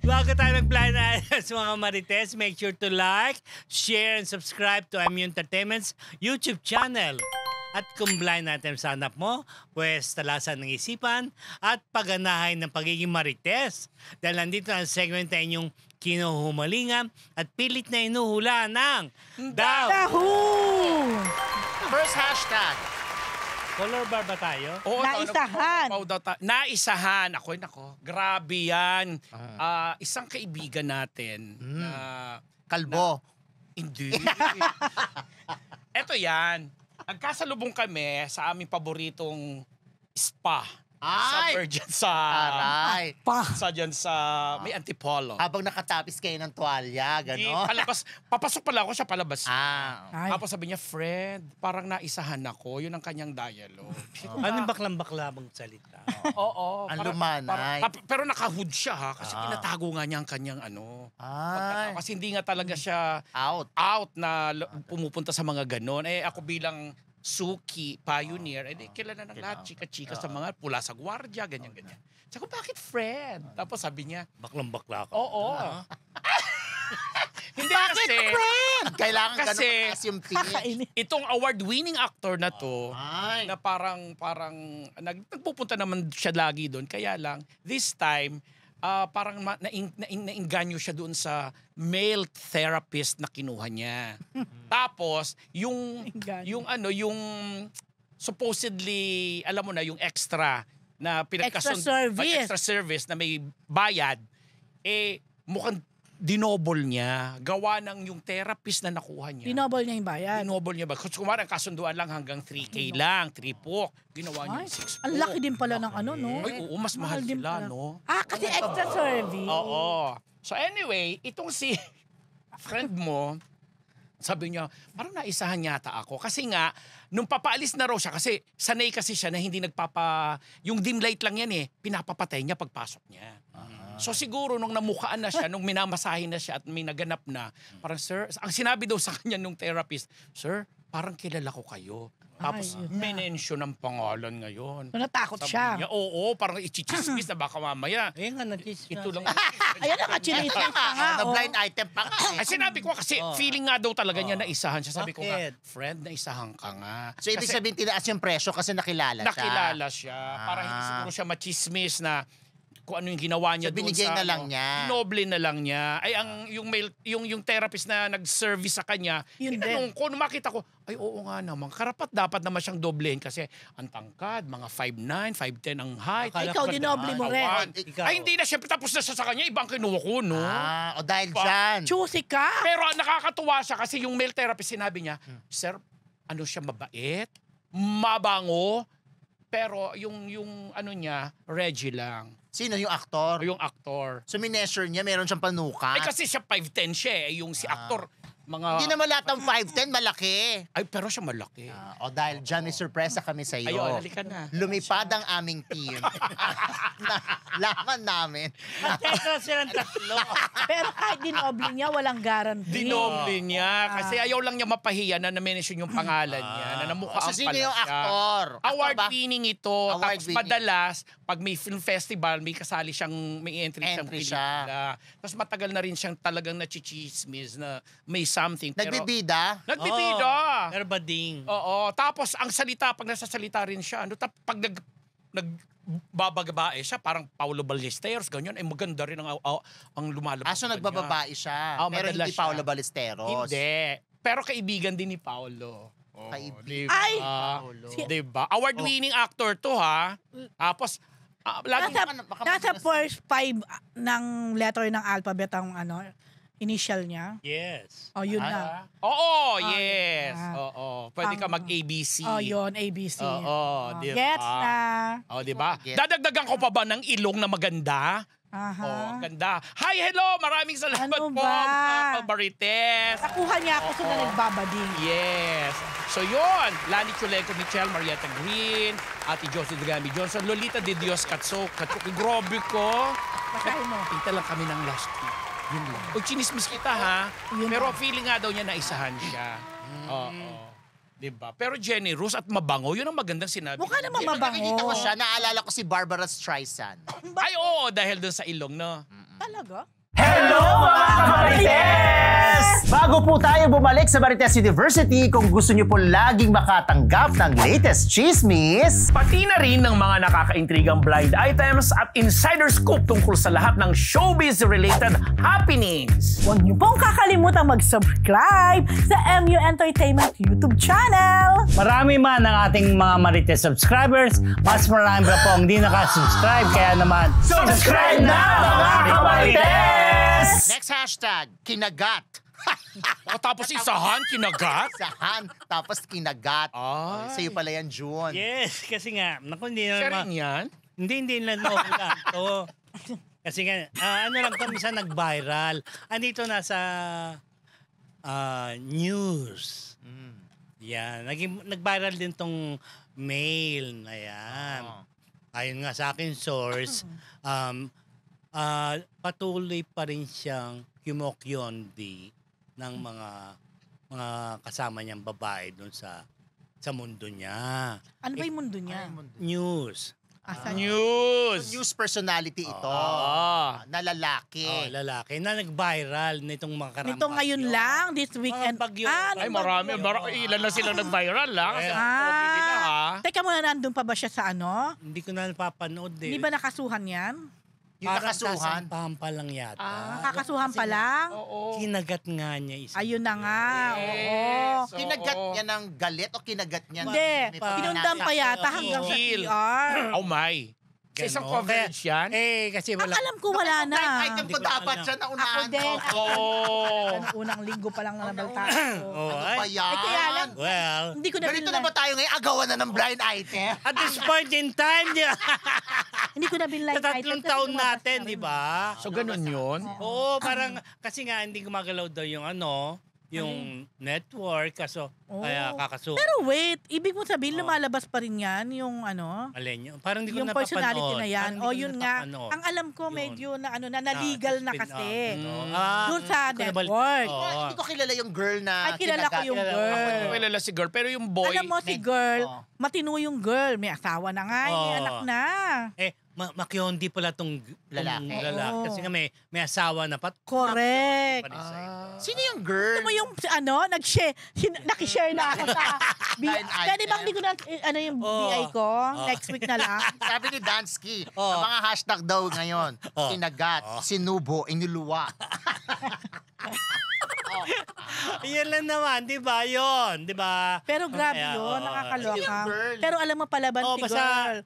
Bago tayo mag-blind items mga Marites, make sure to like, share, and subscribe to MU Entertainment's YouTube channel. At kung blind item sa hanap mo, pues talasan ng isipan at pagganahin ng pagiging Marites. Dahil nandito ang segment na inyong kinuhumalingan at pilit na inuhula ng Dahu! First hashtag. Color bar ba tayo? Oo, naisahan. Naisahan. Nako, grabe yan. Isang kaibigan natin na... Kalbo. Hindi. Eto yan. Nagkasalubong kami sa aming paboritong spa. Sa Ay! Virgin sa... Aray. Dyan sa... May Antipolo. Habang nakatapis kayo ng tuwalya, gano'n. Palabas, papasok pala ako siya palabas. Ay. Tapos sabi niya, Fred, parang naisahan ako. Yun ang kanyang dialogue. Anong baklang-bakla bang salita? Oo. Ang lumanay. Pero naka-hood siya ha. Kasi tinatago nga niya ang kanyang Ay. Kasi hindi nga talaga siya Out. na pumupunta sa mga ganon. Ako bilang Suki, pioneer, kilala ng lahat, chika-chika sa mga pula sa gwardiya, ganyan-ganyan. Sabi ko, bakit Fred? Tapos sabi niya, Baklang-bakla ka. oo. Hindi kasi, Kailangan Kasi- ganun kasi yung pitch. itong award-winning actor na to, Ay. na parang nagpupunta naman siya lagi doon. Kaya lang, this time, parang nainganyo siya doon sa male therapist na kinuha niya. Tapos, yung supposedly, alam mo na, yung extra na extra service na may bayad, mukhang dinobol niya. Gawa ng yung therapist na nakuha niya. Dinobol niya yung bayan. Dinobol niya ba? Kasi kumara, ang kasunduan lang hanggang 3K lang, 3 po. Ginawa niya Ay, yung 6 po. ang laki din pala ng ano, no? Ay, oo, mas mahal din sila, pala. no? Kasi extra service. Oo. So anyway, itong si friend mo, sabi niya, parang naisahan yata ako. Kasi nga, nung papaalis na raw siya, kasi sanay kasi siya na hindi yung dim light lang yan pinapapatay niya pagpasok niya. So siguro nung namukaan na siya, nung minamasahin na siya at may naganap na, parang sir, ang sinabi daw sa kanya nung therapist, sir, parang kilala ko kayo. Tapos Ay, yun na. minensyon ang pangalan ngayon. So, natakot Sabi siya. niya, oo, parang ichichismis na baka mamaya. Ayun nga, nag-chismis. Ito lang. Ayan na, chinismis pa nga. Na oh. blind item pa nga. Ay, sinabi ko kasi feeling nga daw talaga niya na isahan siya. Sabi ko nga, Bakit? friend, na isahan ka nga. So, ibig sabihin, tinaas yung presyo kasi nakilala siya. Nakilala siya. Para hindi siguro siya machismis na kung ano yung ginawa niya So, doon binigay sa na lang niya. Noble na lang niya. Ay yung therapist na nag-service sa kanya, Yun tinanong ko, nung makita ko, ay oo nga naman, karapat dapat naman siyang doblehin kasi ang tangkad, mga 5'9", 5'10 ang height. Akala Ikaw, ko dinoble mo rin. Kawan. Ikaw. Ay hindi na, syempre tapos na siya sa kanya, ibang kinuha ko, no? O dahil dyan. Choosy ka. Pero nakakatuwa siya kasi yung male therapist sinabi niya, sir, ano siya mabait, mabango, pero yung ano niya, Reggie lang. Sino yung aktor? Yung actor. So, mineasure niya, meron siyang panuka. Ay kasi siya 5'10 siya yung si actor, mga... Hindi naman lahat ng 5'10", malaki. Ay, pero siya malaki. O dahil dyan, may surpresa kami sa iyo. Ayun, halika na. Lumipad ang aming team. Laman namin. Tetra silang tatlo. Pero kahit dinoble niya, walang guarantee. Dinoble niya. Kasi ayaw lang niya mapahiya na na-mention yung pangalan niya. Na namukhaan So, sino pala yung siya. actor? Award-winning ito. Tapos Award-winning. madalas, pag may film festival, may kasali siyang, may entry siyang Entry pelikula. Tapos matagal na rin siyang talagang nachichismis na may something. Pero, Nagbibida? nagbibida. Pero bading. Oo. Tapos ang salita, pag nasasalita rin siya, pag nagbabagabae siya, parang Paulo Ballesteros, ganyan, ay maganda rin ang lumalabas. So, nagbababae siya. Pero madalas hindi siya. Paolo Ballesteros. Hindi. Pero kaibigan din ni Paolo. Oh, Kaibigan. Ay! Paolo. Diba? Award-winning actor to, ha? Tapos, lagi Nasa first 5 ng letter ng alphabet ang initial niya. Yes. O, yun na. Oo, yes. yeah. Oo. Pwede ka mag-ABC. O, yun, ABC. Oo, diba? Gets na. Oh, diba? Get. Dadagdagan ko pa ba ng ilong na maganda? Aha. Oh, ganda. Hi, hello! Maraming salamat Ano po, ba? mga Barites. Nakuha niya ako sa nagbabading. Yes. So yun, Lani Chuleco Michelle, Marietta Green, Ate Josie Dragami Johnson, Lolita de Dios Katso, grabe ko. Basahin mo. Pinta lang kami ng last week. Yun lang. O chinismis kita ha, Yun pero lang. feeling nga daw niya na isahan siya. Oo. Diba? Pero generous at mabango, yun ang magandang sinabi. Mukha namang Nakikita ko mabango. siya, naalala ko si Barbara Streisand. Ay oo, dahil dun sa ilong, no? Talaga? Hello mga Marites! Bago po tayo bumalik sa Marites University, kung gusto niyo po laging makatanggap ng latest chismis, Pati na rin ng mga nakakaintrigang blind items at insider scoop tungkol sa lahat ng showbiz-related happenings. Huwag niyo pong kakalimutan mag-subscribe sa MU Entertainment YouTube channel. Marami man ang ating mga Marites subscribers, mas marami pa po ang hindi nakasubscribe. Kaya naman, subscribe na mga Marites! Next hashtag, kinagat. O tapos isahan, kinagat? Sahan, tapos kinagat. Ay. Sa'yo pala yan, June. yes, kasi nga, naku, hindi Siya na rin yan? Hindi lang nauulan to. Kasi nga, ano lang to, minsan nag-viral. Andito na sa news. Yan, nag-viral din tong mail na yan. Oh. Ayon nga sa akin source, patuloy pa rin siyang kumokyondi ng mga kasama niyang babae doon sa mundo niya. Ano ba yung mundo niya? News. Asan? News personality ito. Na lalaki. Lalaki na nag-viral nitong mga karampas. Nito ngayon lang, this weekend. bagyo. Ay, marami. Ilan na sila nag-viral, ha? Kasi okay nila, ha? Teka muna, nandun pa ba siya sa ano? Hindi ko na napapanood eh. Hindi ba nakasuhan yan? Yung nakasuhan. Pampahan pa lang yata. Nakakasuhan pa lang? Oo. Kinagat nga niya isa. Ayun na nga, oo. So, Kinagat niya ng galit o kinagat niya Hindi, ng- may pinundan pa yata hanggang sa Gil. PR. Oh my. Sa isang Ganon. coverage yan? Kasi Ang wala. alam ko wala na. Item Hindi ko ko dapat alam. siya na unahan. Ako din. ko. Ano, unang linggo pa lang na nabaltaan ko. Oh, Ano ba yan? Eh, kaya lang, Well, hindi ko na Ganito na ba tayo ngayon? Agawan na ng blind item? at this point in time, Hindi ko na binline sa tatlong taon natin, di ba? So, ganun yun? Oo, parang, kasi nga, hindi gumagalaw daw yung yung network, kaso, kaya kakasuhan. Pero wait, ibig mo sabihin lumalabas pa rin yan yung ano? Alin yun? Parang hindi ko Yung napapanood. personality na yan. Parang O hindi ko yun nga, napapanood. ang alam ko Yun. medyo na legal na spin-off. kasi. Doon sa network. Hindi ko kilala yung girl na Ay, kilala ko yung Kilala ko. girl. Ako kilala si girl, pero yung boy... Alam mo si girl, matino yung girl. May asawa na nga, may Oo. anak na. Makyondi pala tong Lalaki. lalaki. Oo. Kasi nga may asawa na Correct. Sino yung girl? Ano mo yung nakishare na ako sa Blind item. Pwede bang di ko na yung BI ko? Next week na lang. Sabi ni Dansky, ang mga hashtag daw ngayon, kinagat, sinubo, inuluwa. Yan lang naman, di ba? Yun, di ba? Pero grabe Kaya, yun, nakakaloka. Yung girl. Pero alam mo palaban si basta, girl.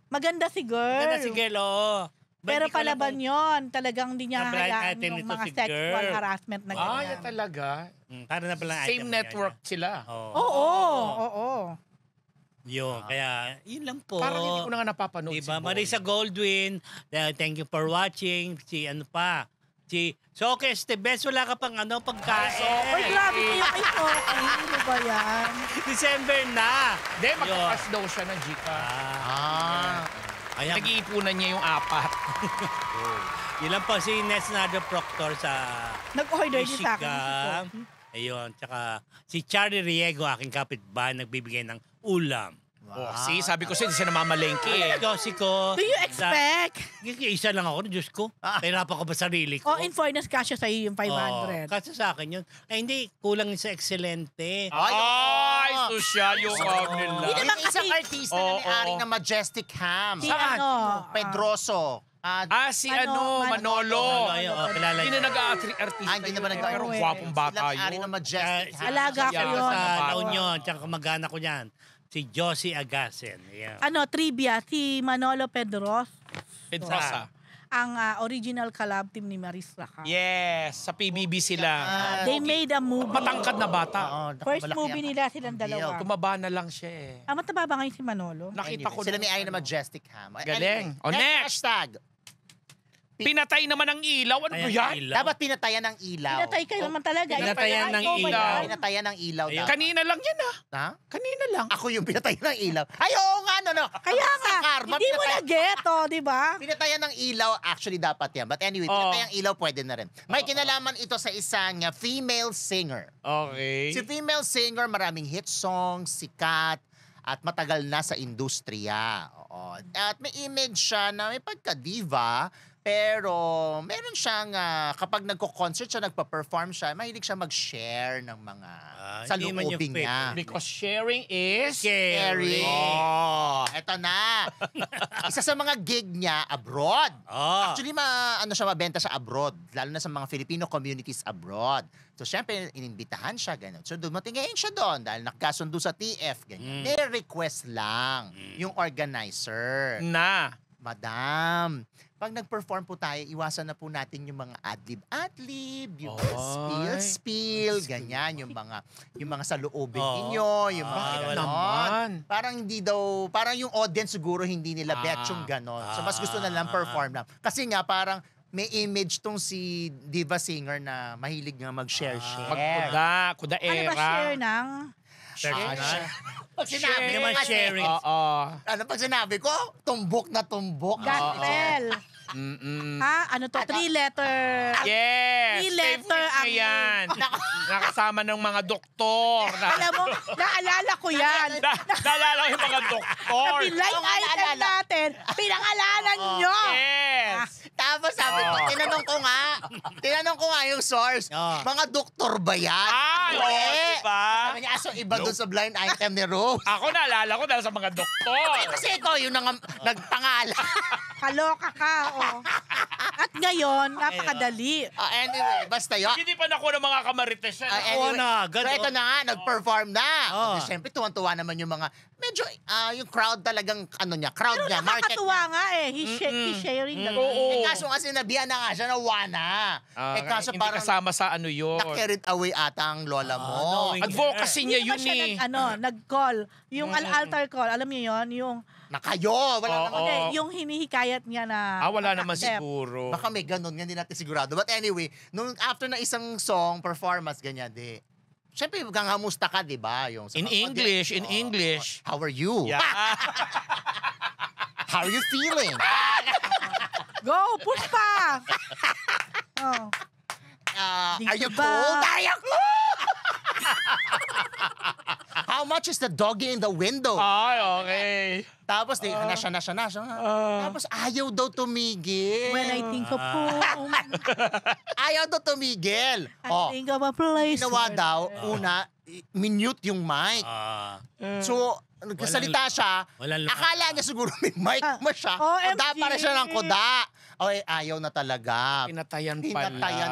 Maganda si girl. Ganda si girl, oo. Pero Hindi ko alam palaban kung- yon, talagang hindi niya Na blind hayaan item yung nito mga si sexual girl. harassment na ganyan. yan talaga. Para na pala Same network sila. Oo. Yun, kaya yun lang po. Parang hindi ko na nga napapanood Diba? si boy. Marisa Goldwyn, thank you for watching. Si Soke Estebes, wala ka pang pagkain. Uy, grabe kayo kay Sophie. Ano ba yan? December na. Hindi, magkakas daw siya ng Gcash. Ayan. Nag-iipunan niya yung 4. Yun lang po si Nesnado Proctor sa Nag-order din sa akin si Michigan. Sophie. Ayun, tsaka si Charlie Riego, aking kapitbahay, nagbibigay ng ulam. Oh, see, sabi ko siya, hindi siya namamalengke eh. Josie ko. Do you expect? Isa lang ako, Diyos ko. Pahirapan ko ba sarili ko? Oh, in fairness, kasya sa'yo yung 500. Kasi sa akin yun. Ay, hindi, kulang sa excelente. Ay, sosyal yung nila. Hindi naman Yung isang kasi- artista na may-ari ng Majestic Ham. Si Saan? Pedroso. Si Manolo. Kilala Hindi niyo. na nag-artista. Hindi naman Pero nag-artist. gwapong bata Sila may-ari yun. ng Majestic Ham. Alaga ko Siya yun. Sa Bata. La Union, tsaka kamag-anak ko yan. Si Josie Agasen. Yeah. Trivia, si Manolo Pedros, Pedrosa. ang original collab team ni Maris Raca. Yes, sa PBB sila. They made a movie. Matangkad na bata. First movie nila silang dalawa. Tumaba na lang siya eh. Mataba ba ngayon si Manolo? Nakita ko Sila nung may-ari ng ano. Majestic Ham. Galing. O, next. hashtag. Pinatay naman ang ilaw. Ano ba Ayan, yan? ilaw. Dapat pinatayan ng ilaw. Pinatay kayo naman talaga. Pinatayan ng Ikaw ba ilaw. yan? Pinatayan ng ilaw Ayan. dapat. Kanina lang yan ah. Ha? Kanina lang. Ako yung pinatayan ng ilaw. Ay, oo nga, no. Kaya Sa nga, karma, hindi mo pinatay- na-get, di ba? Pinatayan ng ilaw, actually dapat yan. But anyway, pinatayan ng ilaw pwede na rin. May kinalaman ito sa isang female singer. Okay. Si female singer, maraming hit songs, sikat, at matagal na sa industriya. Oo. At may image siya na may pagka-diva, Pero meron siyang, kapag nagko-concert siya, nagpa-perform siya, mahilig siya mag-share ng mga hindi man yung saloobin niya. Because sharing is... Scary. Oh, eto na. Isa sa mga gig niya abroad. Actually, siya mabenta sa abroad, lalo na sa mga Filipino communities abroad. So, syempre, inimbitahan siya, ganun. So, dumating ngayon siya doon dahil nakasundo sa TF, ganyan. May request lang yung organizer. Madam, pag nag-perform po tayo, iwasan na po natin yung mga adlib, yung mga spill, ganyan, yung mga saloobin ninyo, yung mga ganon. Parang hindi daw, parang yung audience siguro hindi nila bet yung ganon. So mas gusto na lang perform lang. Kasi nga parang may image tong si diva singer na mahilig nga mag-share-share. Kuda-era. Ano ba share ng... Pag sinabi Hindi naman sharing. Ano pag sinabi ko? Tumbok na tumbok. Gospel. Ano to? 3-letter. Yes! Three-letter Favorite ang... niya yan. Nakasama ng mga doktor. Alam mo, naalala ko yan. Naalala ko yung mga doktor. Sa line item natin, pinangalanan nyo. Yes! Tapos sabi ko, tinanong ko nga yung source, mga doktor ba yan? Diba? Sabi niya, iba doon sa blind item ni Rose. Ako naalala ko dahil sa mga doktor. Kasi ikaw yung nagpangalan. Kaloka ka, At ngayon, napakadali. Anyway, basta yun. Hindi pa nakuha ng mga kamarites yan. Pero ito na nga, nag-perform na. Siyempre, tuwan-tuwa naman yung mga, medyo, yung crowd talagang, crowd niya, market. Nakakatuwa nga He's sharing the Kaso nga sinabihan na nga siya na wana. Kaso hindi parang kasama sa yun. na-carried away ata ang lola mo. Advocacy niya yun nag-call. Yung altar call, alam niyo yun? Yung Na kayo, wala naman. Hindi, yung hinihikayat niya na... wala naman accept. siguro. Baka may ganun, hindi natin sigurado. But anyway, nung after na isang song, performance, ganyan, siyempre, ganghamusta ka, di ba? In English. How are you? Yeah. How are you feeling? Go, push pa! Are you cold? Are you cold? How much is the doggy in the window? Okay. Tapos, na siya. Tapos, ayaw daw tumigil. When I think of home, Ayaw daw tumigil. I think of a place. Ginawa daw, una, minute yung mic. So, nagkasalita siya, akala niya siguro may mic mo siya. Kuda pa rin siya ng kuda. Ayaw na talaga. Pinatayan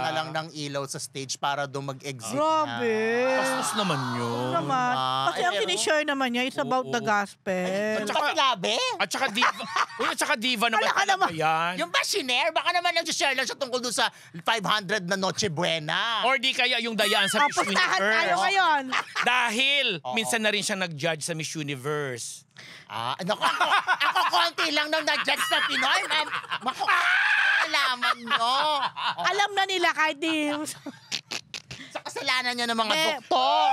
na lang ng ilaw sa stage para doon mag-exit Grabe. Bastos naman yun. Naman. Kasi ang sinishare naman niya is about the gospel. At Tsaka diva naman talaga yan. Yung ba sinare? Baka naman nag-share lang siya tungkol doon sa 500 na Noche Buena. Or di kaya yung dayaan sa Miss Pustahan tayo Universe. ngayon. Dahil minsan na rin siya nag-judge sa Miss Universe. Ako konti lang nung nag-judge sa Pinoy. Alaman nyo. Alam na nila kahit di... Sa kasalanan niya ng mga doktor.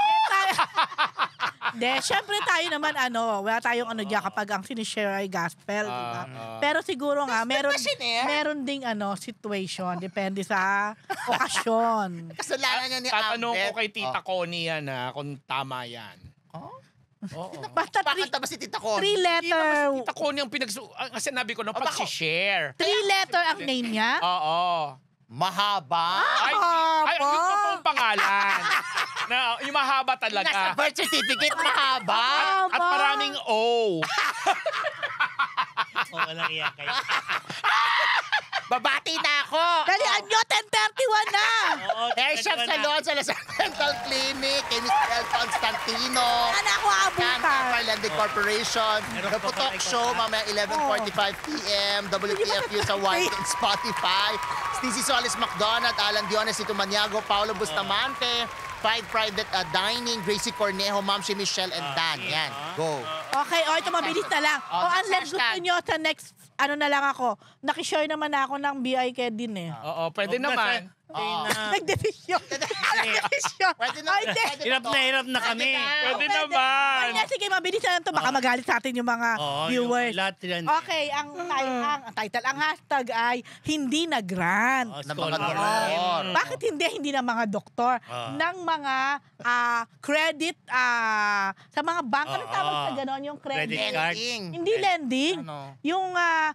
Syempre tayo naman wala tayong diyan kapag ang sinishare ay gospel, di ba? Pero siguro nga, meron ding situation, depende sa okasyon. Kasalanan niya ni Ambet. Tatanong ko kay Tita Connie yan kung tama yan. Oo. Basta Bakit ba si Tita Connie? 3-letter. Tita Connie ang ang sinabi ko nung pag-share. 3-letter ang name niya? Oo. Mahaba. Ay, yung totoong pangalan. Yung mahaba talaga. Nasa birth certificate, mahaba. At maraming O. Walang iyak kayo. Babati na ako. Dalian nyo, 10:31 na! Hair Shop Salon sa Lasal Dental Clinic, kay Miss El Constantino. Saan ako abutan? Landing Corporation. The Putok Show, mamaya 11:45 p.m. WTFU sa White and Spotify. Stacey Solis McDonald, Alan Diones, Ito Maniago, Paolo Bustamante, 5 Private Dining, Gracie Cornejo, Ma'am si Michelle and Dan. Yan, go. Okay, ito mabilis na lang. Unless gusto nyo sa next, na lang ako. Nakishare naman ako ng BIK din Oo, pwede naman. Nagdesisyon. Nagdesisyon. Pwede na. Ay, hindi. Hirap na kami. Pwede naman. Ay, sige, mabilis na lang to. Baka magalit sa atin yung mga viewers. Yung lahat yan. Okay, ang title, ang hashtag ay hindi na grant. Oh, Ng mga scholar. doktor. Bakit hindi ng mga doktor, ng mga credit sa mga bank, ano tawag sa ganon yung credit? Credit card. Hindi lending. Ano? Yung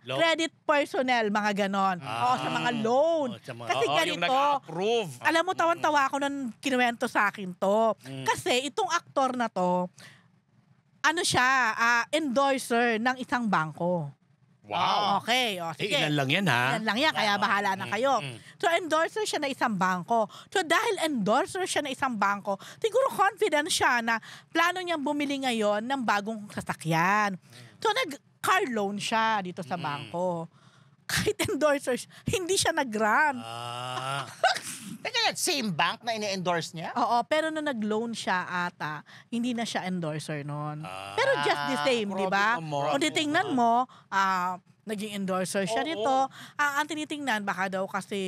Loan? credit personnel, mga ganon. O sa mga loan. Sa mga- Kasi Oo, yung ganito, nag-approve. alam mo, tawan-tawa ako nung kinuwento sa akin to. Kasi itong aktor na to, ano siya, endorser ng isang bangko. Wow. Okay, o sige. Ilan lang yan, ha? Yan lang yan, kaya bahala na kayo. So, endorser siya na isang bangko. So, dahil endorser siya na isang bangko, siguro confident siya na plano niyang bumili ngayon ng bagong sasakyan. So, nag-car loan siya dito sa bangko. Kahit endorser, hindi siya nag-grant. Teka yan, same bank na ini-endorse niya? Oo, pero nung nag-loan siya ata, hindi na siya endorser noon. Pero just the same, di ba? grabe naman. O titingnan mo, naging endorser siya Oo. nito. Ang tinitingnan, baka daw kasi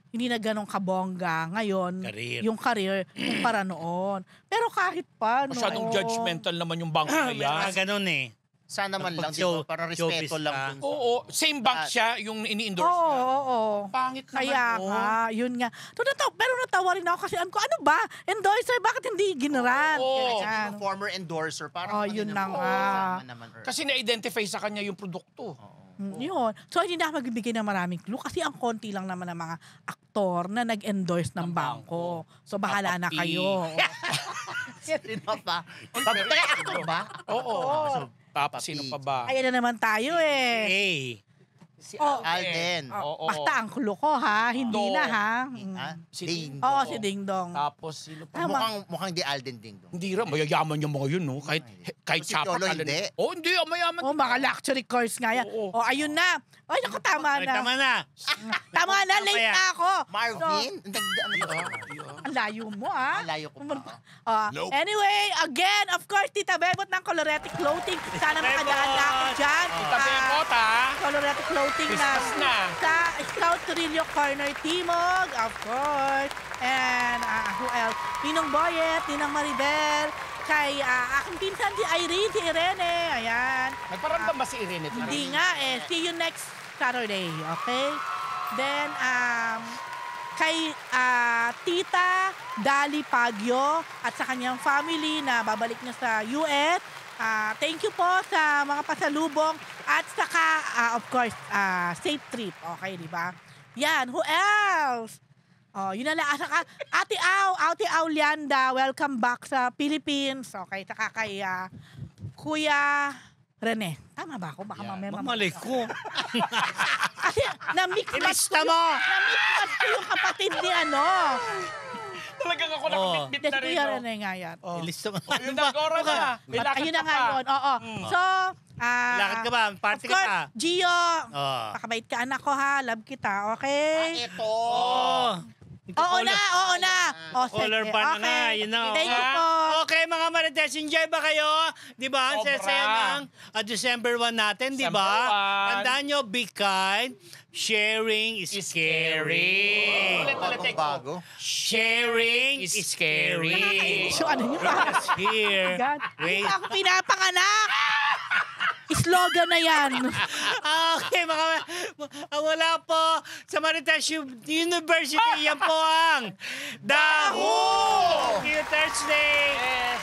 hindi na ganong kabongga ngayon Career. yung career para noon. Pero kahit pa, Masyadong judgmental naman yung bangko na yan. Ganun eh. Sana man lang, Pag-show- dito, para showbiz respeto lang ka. dun. Oo, same bank siya yung ini-endorse Oo, niya. oo. Pangit naman. Kaya nga, yun nga. Pero natawa rin ako kasi ano ba? Endorser, bakit hindi ginran? Oo. Ganyan. Yung former endorser, parang Oh, yun na nga. naman. Kasi na-identify sa kanya yung produkto. Yun. So, hindi na ako magbibigay ng maraming clue kasi ang konti lang naman ng mga aktor na nag-endorse ng bangko. So, bahala na Papi. kayo. Sino pa? Teka, actor ba? Oo. So, Tapos sino pa ba? Ayan na naman tayo eh. Hey. si Oh. Alden. Oo. Basta ang clue ko ha. Hindi Dong. na ha. Ah, Si Ding Oo, Dong. si Ding Dong. Tapos sino pa? Tama. Mukhang di Alden Ding Dong. Hindi rin, mayayaman yung mga yun, no? Kahit Si Chapa. Cholo, hindi. Oh, hindi, mayaman. Oh, mga luxury cars nga yan. Oo. Oh, ayun na. Ay, naku, tama Ay, na. tama na. Tama na, Tama late yan. na ako. Marvin? Ano ba? Ang layo mo ha. Malayo ko pa. Nope. Anyway, again, of course, Tita Bebot ng Colorete Clothing. Sana makadaan na ako dyan. Tabi ko, ta. Colorete Clothing na. Christmas na. Sa Scout Torillo Corner Timog, of course. And who else? Ninong Boyet, Ninang Maribel, kay aking pinsan si Irene, si Irene. Ayan. Nagparamdam ba si Irene? Hindi nga eh. See you next Saturday, okay? Then, kay Tita Dali Pagyo at sa kanyang family na babalik na sa US. Thank you po sa mga pasalubong at saka, of course, safe trip. Okay, di ba? Yan, who else? Oh, yun na lang. Saka, Ate Au Lianda, welcome back sa Philippines. Okay, saka kay Kuya Rene. Tama ba ako? Baka mamaya Mamalik ko. kasi na-mix Ilista mo! na-mix ko yung kapatid ni ano. Talagang ako Oo. nakabitbit Hindi, na si rin. Kuya no? Rene nga yan. Ilista mo. Yung nag-ora na. May lakad Ayun na ka nga pa. yun. Oo. So, Lakad ka ba? Party of ka course, pa? Gio, Oh. pakabait ka anak ko ha. Love kita, okay? Ito. Oh. Oo na. O, Color sige, pa na nga, okay. yun na. Thank you okay. po. Okay, mga Marites, enjoy ba kayo? Di ba? Ang Sobra. saya ng December 1 natin, di ba? December 1. Tandaan nyo, be kind. Sharing is scary. Ulit, Bago. Sharing is scary. So, ano yun ba? It's here. God. Wait. Hindi pa ako pinapanganak. Slogan na yan. Okay, wala po sa Marites University. Yan po ang The Who! See you Thursday! Yes.